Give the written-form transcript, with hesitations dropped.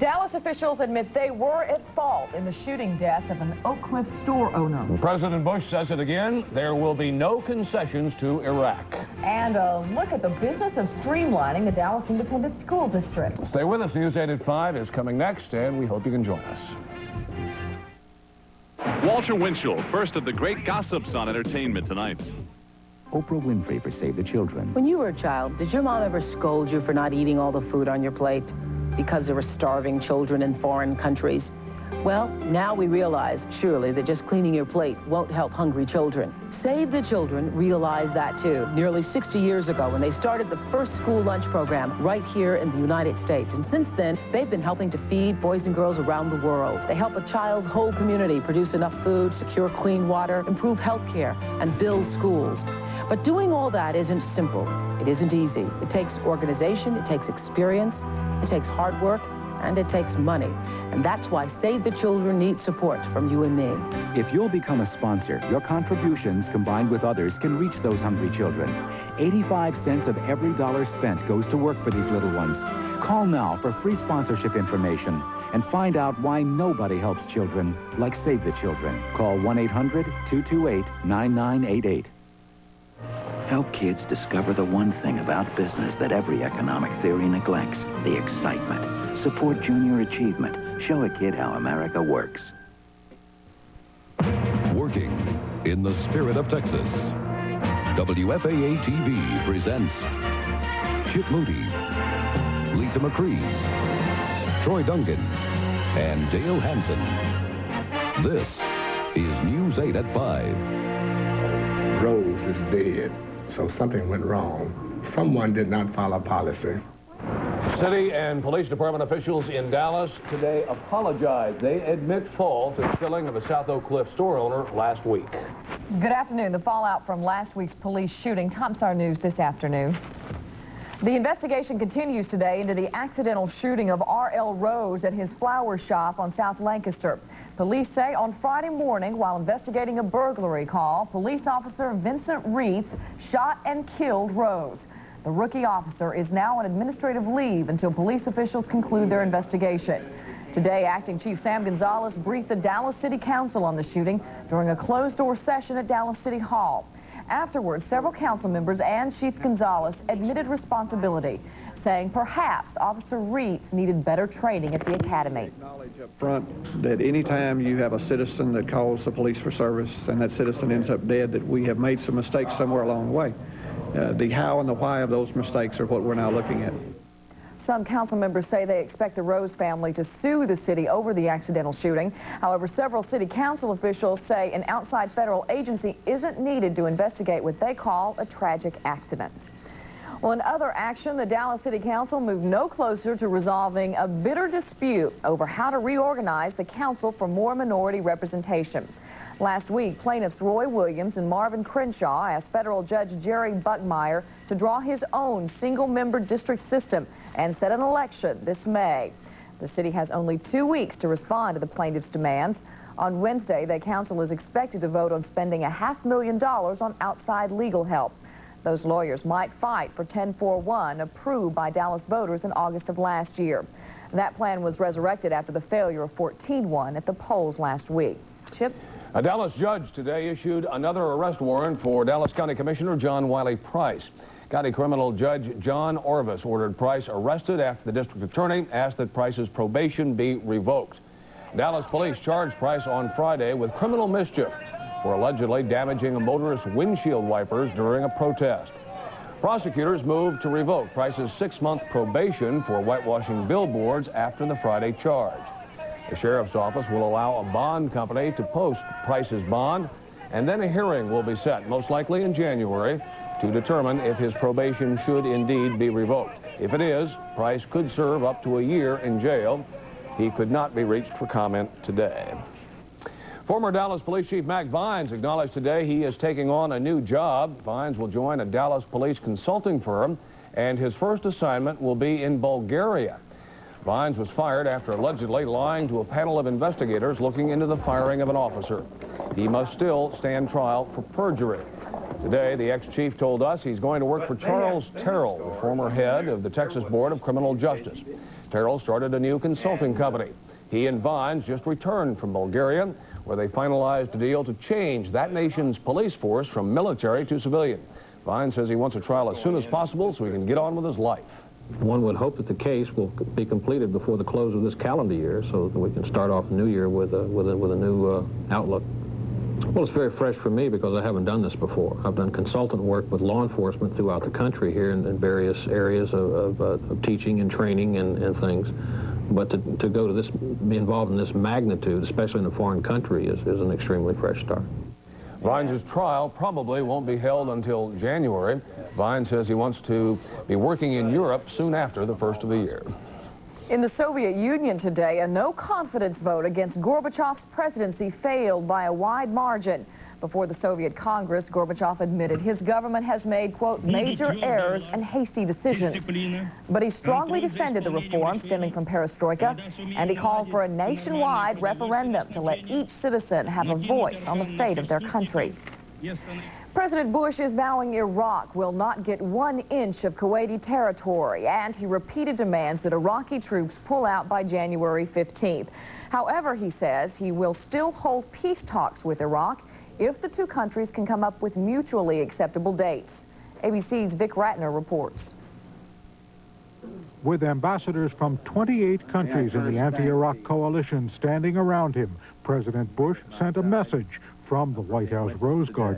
Dallas officials admit they were at fault in the shooting death of an Oak Cliff store owner. President Bush says it again, there will be no concessions to Iraq. And a look at the business of streamlining the Dallas Independent School District. Stay with us. News 8 at 5 is coming next, and we hope you can join us. Walter Winchell, first of the great gossips on entertainment tonight. Oprah Winfrey for Save the Children. When you were a child, did your mom ever scold you for not eating all the food on your plate because there were starving children in foreign countries? Well, now we realize, surely, that just cleaning your plate won't help hungry children. Save the Children realized that, too, nearly 60 years ago when they started the first school lunch program right here in the United States. And since then, they've been helping to feed boys and girls around the world. They help a child's whole community produce enough food, secure clean water, improve health care, and build schools. But doing all that isn't simple. It isn't easy. It takes organization, it takes experience, it takes hard work, and it takes money. And that's why Save the Children needs support from you and me. If you'll become a sponsor, your contributions combined with others can reach those hungry children. 85 cents of every dollar spent goes to work for these little ones. Call now for free sponsorship information and find out why nobody helps children like Save the Children. Call 1-800-228-9988. Help kids discover the one thing about business that every economic theory neglects, the excitement. Support junior achievement. Show a kid how America works. Working in the spirit of Texas, WFAA TV presents Chip Moody, Lisa McCree, Troy Duncan, and Dale Hansen. This is News 8 at 5. Rose is dead, so something went wrong. Someone did not follow policy. City and police department officials in Dallas today apologized. They admit fault in the killing of a South Oak Cliff store owner last week. Good afternoon. The fallout from last week's police shooting tops our news this afternoon. The investigation continues today into the accidental shooting of R.L. Rose at his flower shop on South Lancaster. Police say on Friday morning, while investigating a burglary call, police officer Vincent Reitz shot and killed Rose. The rookie officer is now on administrative leave until police officials conclude their investigation. Today, Acting Chief Sam Gonzalez briefed the Dallas City Council on the shooting during a closed-door session at Dallas City Hall. Afterwards, several council members and Chief Gonzalez admitted responsibility, saying perhaps Officer Reitz needed better training at the academy. Acknowledge up front that anytime you have a citizen that calls the police for service and that citizen ends up dead, that we have made some mistakes somewhere along the way. The how and the why of those mistakes are what we're now looking at. Some council members say they expect the Rose family to sue the city over the accidental shooting. However, several city council officials say an outside federal agency isn't needed to investigate what they call a tragic accident. Well, in other action, the Dallas City Council moved no closer to resolving a bitter dispute over how to reorganize the council for more minority representation. Last week, plaintiffs Roy Williams and Marvin Crenshaw asked federal judge Jerry Buckmeyer to draw his own single-member district system and set an election this May. The city has only 2 weeks to respond to the plaintiffs' demands. On Wednesday, the council is expected to vote on spending $500,000 on outside legal help. Those lawyers might fight for 1041 approved by Dallas voters in August of last year. That plan was resurrected after the failure of 14-1 at the polls last week. Chip? A Dallas judge today issued another arrest warrant for Dallas County Commissioner John Wiley Price. County Criminal Judge John Orvis ordered Price arrested after the district attorney asked that Price's probation be revoked. Dallas police charged Price on Friday with criminal mischief for allegedly damaging a motorist's windshield wipers during a protest. Prosecutors moved to revoke Price's 6-month probation for whitewashing billboards after the Friday charge. The sheriff's office will allow a bond company to post Price's bond, and then a hearing will be set, most likely in January, to determine if his probation should indeed be revoked. If it is, Price could serve up to a year in jail. He could not be reached for comment today. Former Dallas Police Chief Mac Vines acknowledged today he is taking on a new job. Vines will join a Dallas police consulting firm, and his first assignment will be in Bulgaria. Vines was fired after allegedly lying to a panel of investigators looking into the firing of an officer. He must still stand trial for perjury. Today, the ex-chief told us he's going to work for Charles Terrell, the former head of the Texas Board of Criminal Justice. Terrell started a new consulting company. He and Vines just returned from Bulgaria, where they finalized a deal to change that nation's police force from military to civilian. Vines says he wants a trial as soon as possible so he can get on with his life. One would hope that the case will be completed before the close of this calendar year so that we can start off the new year with a new outlook. Well, it's very fresh for me because I haven't done this before. I've done consultant work with law enforcement throughout the country here in various areas of teaching and training and things. But to go to this, be involved in this magnitude, especially in a foreign country, is an extremely fresh start. Vines' trial probably won't be held until January. Vines says he wants to be working in Europe soon after the first of the year. In the Soviet Union today, a no-confidence vote against Gorbachev's presidency failed by a wide margin. Before the Soviet Congress, Gorbachev admitted his government has made, quote, major errors and hasty decisions. But he strongly defended the reforms stemming from perestroika, and he called for a nationwide referendum to let each citizen have a voice on the fate of their country. President Bush is vowing Iraq will not get 1 inch of Kuwaiti territory, and he repeated demands that Iraqi troops pull out by January 15th. However, he says he will still hold peace talks with Iraq if the two countries can come up with mutually acceptable dates. ABC's Vic Ratner reports. With ambassadors from 28 countries in the anti-Iraq coalition standing around him, President Bush sent a message from the White House Rose Garden.